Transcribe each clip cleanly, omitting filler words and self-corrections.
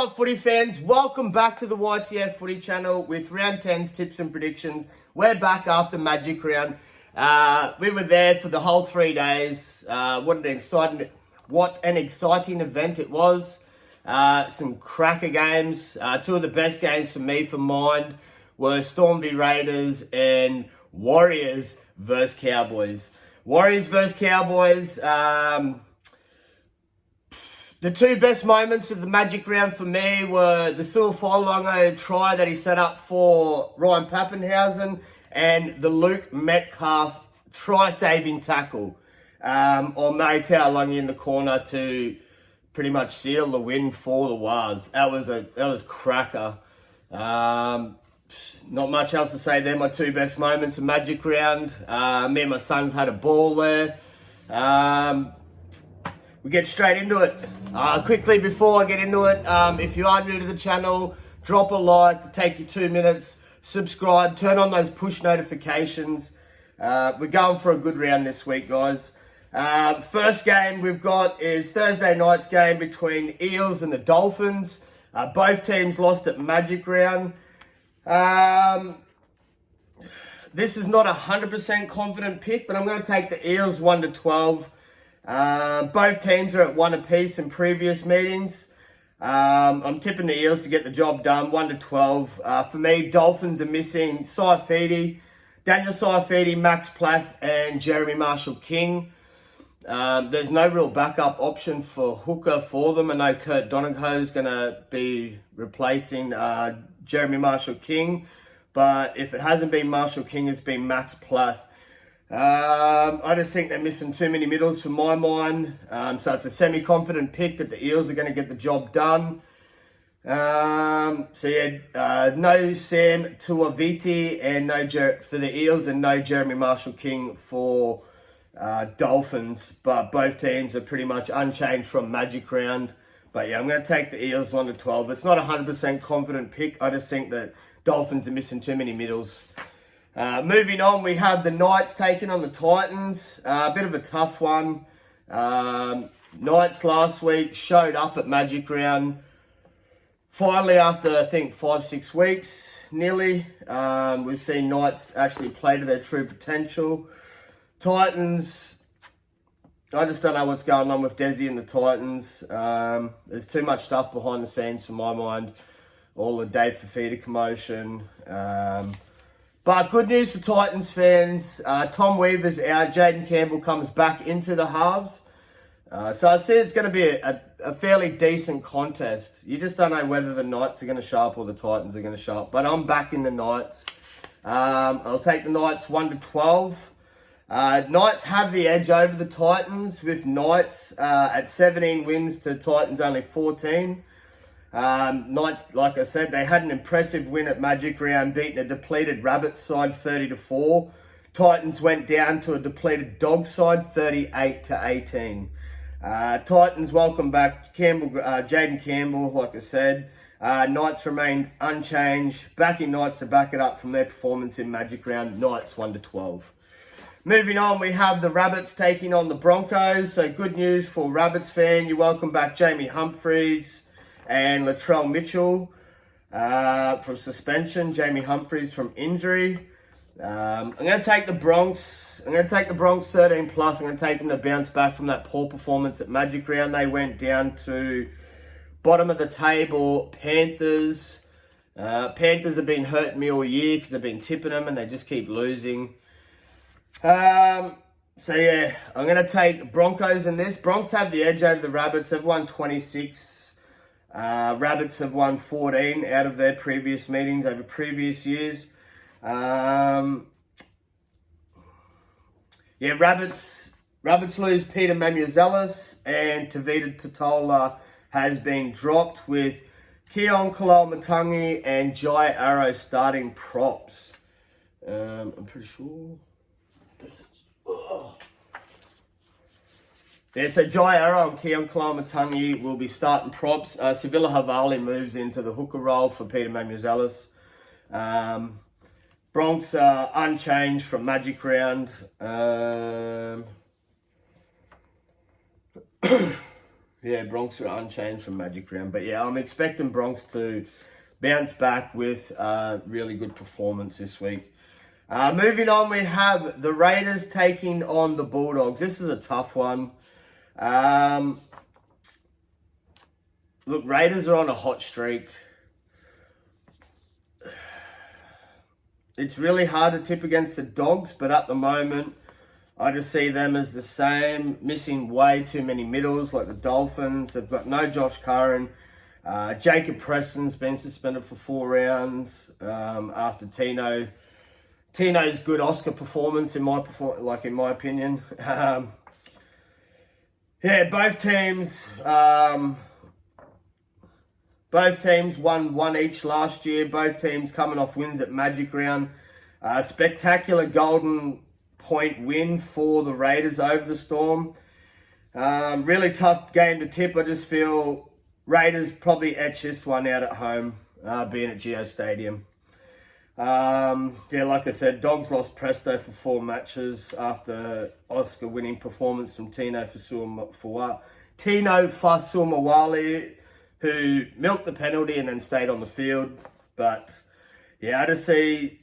Hello footy fans, welcome back to the YTF Footy Channel with Round 10's tips and predictions. We're back after Magic Round. We were there for the whole 3 days. What an exciting event it was. Some cracker games. Two of the best games for me, for mine, were Storm v Raiders and Warriors versus Cowboys. Warriors versus Cowboys. The two best moments of the Magic Round for me were the Suafolongo try that he set up for Ryan Pappenhausen and the Luke Metcalf try-saving tackle on Maitau Lungi in the corner to pretty much seal the win for the Wars. That was cracker. Not much else to say. They're my two best moments of Magic Round. Me and my sons had a ball there. We get straight into it. Quickly before I get into it, if you are new to the channel, drop a like, take you 2 minutes, subscribe, turn on those push notifications. We're going for a good round this week, guys. First game we've got is Thursday night's game between Eels and the Dolphins. Both teams lost at Magic Round. This is not a 100% confident pick, but I'm going to take the Eels 1-12. Both teams are at 1 apiece in previous meetings. I'm tipping the Eels to get the job done, 1-12. For me, Dolphins are missing Saifidi, Daniel Saifidi, Max Plath, and Jeremy Marshall-King. There's no real backup option for hooker for them. I know Kurt Donegal is going to be replacing Jeremy Marshall-King, but if it hasn't been Marshall-King, it's been Max Plath. I just think they're missing too many middles for my mind. So it's a semi-confident pick that the Eels are going to get the job done. No Sam Tuaviti and for the Eels, and no Jeremy Marshall-King for Dolphins. But both teams are pretty much unchanged from Magic Round. But yeah, I'm going to take the Eels 1-12. It's not a 100% confident pick. I just think that Dolphins are missing too many middles. Moving on, we have the Knights taking on the Titans. A bit of a tough one. Knights last week showed up at Magic Round. Finally, after I think 5-6 weeks, nearly, we've seen Knights actually play to their true potential. Titans, I just don't know what's going on with Desi and the Titans. There's too much stuff behind the scenes for my mind. All the Dave Fifita commotion. But good news for Titans fans. Tom Weaver's out. Jaden Campbell comes back into the halves. So I see it's going to be a fairly decent contest. You just don't know whether the Knights are going to show up or the Titans are going to show up. But I'm backing the Knights. I'll take the Knights 1-12. Knights have the edge over the Titans, with Knights at 17 wins to Titans only 14. Knights, like I said, they had an impressive win at Magic Round, beating a depleted Rabbits side 30-4. Titans went down to a depleted Dog side 38-18. Titans welcome back Jaden Campbell, like I said. Knights remained unchanged. Backing Knights to back it up from their performance in Magic Round. Knights 1-12. Moving on, we have the Rabbits taking on the Broncos. So good news for Rabbits fan. You welcome back Jamie Humphries and Latrell Mitchell from suspension. Jamie Humphries from injury. I'm going to take the Bronx. I'm going to take the Bronx 13+. I'm going to take them to bounce back from that poor performance at Magic Round. They went down to bottom of the table Panthers. Panthers have been hurting me all year because I've been tipping them and they just keep losing. So yeah, I'm going to take Broncos in this. Bronx have the edge over the Rabbits. They've won 26. Rabbits have won 14 out of their previous meetings over previous years. Rabbits lose Peter Mamuzelis, and Tavita Totola has been dropped, with Keon Kalal-Matangi and Jai Arrow starting props. I'm pretty sure. Yeah, so Jai Arrow and Keon Kalal-Matangi will be starting props. Sevilla Havali moves into the hooker role for Peter Mamuzelis. Bronx are unchanged from Magic Round. Yeah, Bronx are unchanged from Magic Round. But yeah, I'm expecting Bronx to bounce back with a really good performance this week. Moving on, we have the Raiders taking on the Bulldogs. This is a tough one. Look, Raiders are on a hot streak. It's really hard to tip against the Dogs, but at the moment, I just see them as the same, missing way too many middles like the Dolphins. They've got no Josh Curran. Jacob Preston's been suspended for 4 rounds after Tino's good Oscar performance in my opinion. Yeah, both teams won one each last year. Both teams coming off wins at Magic Round. Spectacular Golden Point win for the Raiders over the Storm. Really tough game to tip. I just feel Raiders probably etch this one out at home, being at Geo Stadium. Yeah, like I said, Dogs lost Presto for 4 matches after Oscar-winning performance from Tino Fa'asuamaleaui, who milked the penalty and then stayed on the field. But yeah, I just see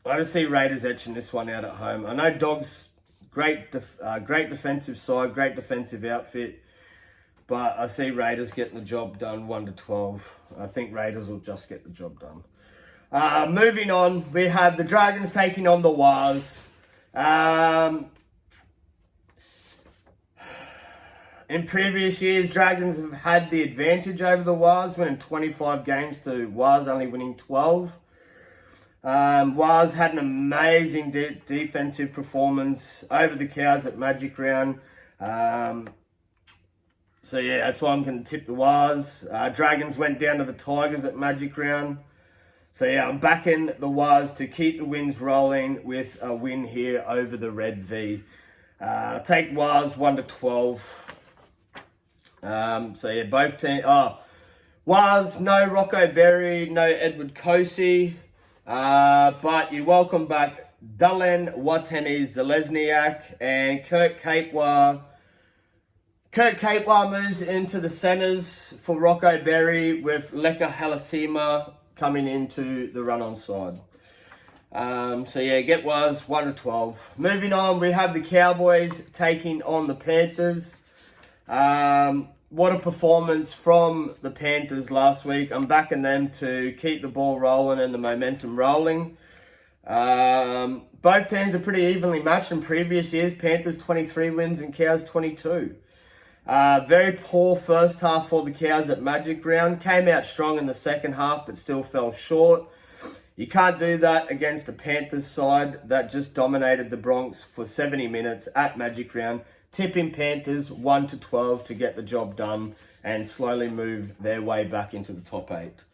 Raiders etching this one out at home. I know Dogs, great defensive side, great defensive outfit, but I see Raiders getting the job done 1-12. I think Raiders will just get the job done. Moving on, we have the Dragons taking on the Wars. In previous years, Dragons have had the advantage over the Wars, winning 25 games to Wars only winning 12. Wars had an amazing defensive performance over the Cows at Magic Round. So yeah, that's why I'm going to tip the Wars. Dragons went down to the Tigers at Magic Round. So yeah, I'm backing the Wars to keep the wins rolling with a win here over the Red V. Take Wars 1-12. So yeah, both teams. Wars, no Rocco Berry, no Edward Kosi. But you welcome back Dallin Watene-Zelezniak and Kurt Capewar. Kurt Capewar moves into the centres for Rocco Berry with Leka Halasima coming into the run-on side. So yeah, get Wars 1-12. Moving on, we have the Cowboys taking on the Panthers. What a performance from the Panthers last week. I'm backing them to keep the ball rolling and the momentum rolling. Both teams are pretty evenly matched in previous years. Panthers 23 wins and Cows 22. Very poor first half for the Cows at Magic Round. Came out strong in the second half, but still fell short. You can't do that against a Panthers side that just dominated the Bronx for 70 minutes at Magic Round. Tipping Panthers 1-12 to get the job done and slowly move their way back into the top 8.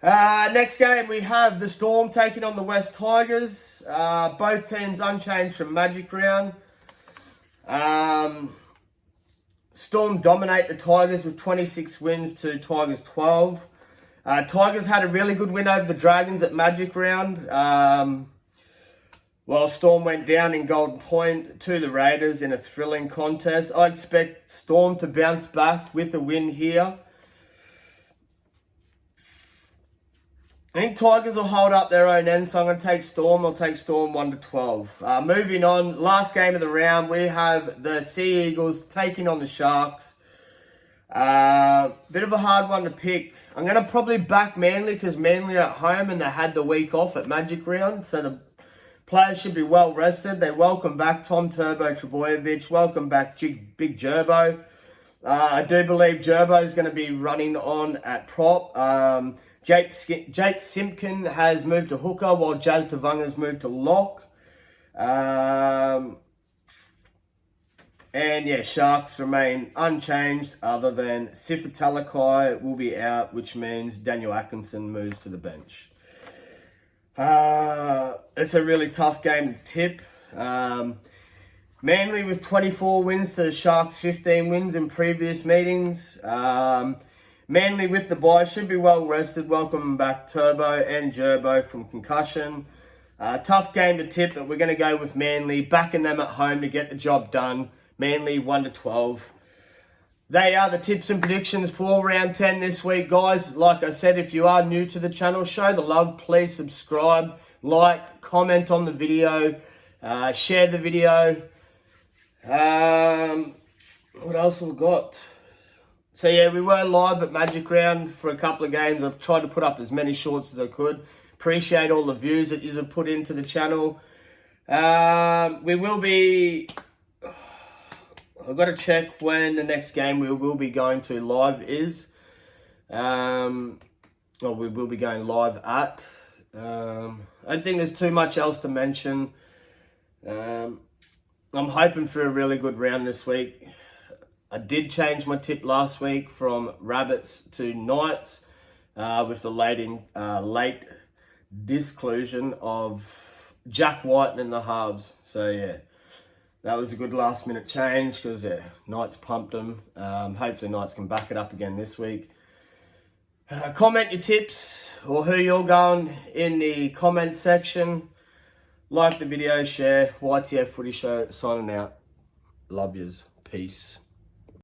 Next game, we have the Storm taking on the West Tigers. Both teams unchanged from Magic Round. Storm dominate the Tigers with 26 wins to Tigers 12. Tigers had a really good win over the Dragons at Magic Round. While Storm went down in Golden Point to the Raiders in a thrilling contest. I expect Storm to bounce back with a win here. I think Tigers will hold up their own end, so I'm going to take Storm. I'll take Storm 1-12. Moving on, last game of the round, we have the Sea Eagles taking on the Sharks. Bit of a hard one to pick. I'm going to probably back Manly because Manly are at home and they had the week off at Magic Round, so the players should be well rested. They welcome back Tom Turbo Trebojevic. Welcome back Big Gerbo. I do believe Gerbo is going to be running on at prop. Jake Simpkin has moved to hooker while Jazz Tavunga's moved to lock. And yeah, Sharks remain unchanged other than Sifa Talakai will be out, which means Daniel Atkinson moves to the bench. It's a really tough game to tip. Manly with 24 wins to the Sharks 15 wins in previous meetings. Manly with the bye should be well rested. Welcome back Turbo and Gerbo from concussion. Tough game to tip, but we're going to go with Manly, backing them at home to get the job done. Manly 1-12. they are the tips and predictions for round 10 this week, guys. Like I said, if you are new to the channel, show the love. Please subscribe, like, comment on the video, share the video. What else have we got? So yeah, we were live at Magic Round for a couple of games. I've tried to put up as many shorts as I could. Appreciate all the views that you have put into the channel. We will be... I've got to check when the next game we will be going to live is. Or we will be going live at. I don't think there's too much else to mention. I'm hoping for a really good round this week. I did change my tip last week from rabbits to knights with the late disclusion of Jack White in the halves. So yeah, that was a good last minute change because Knights pumped them. Hopefully Knights can back it up again this week. Comment your tips or who you're going in the comments section. Like the video, share. YTF Footy Show signing out. Love yous. Peace.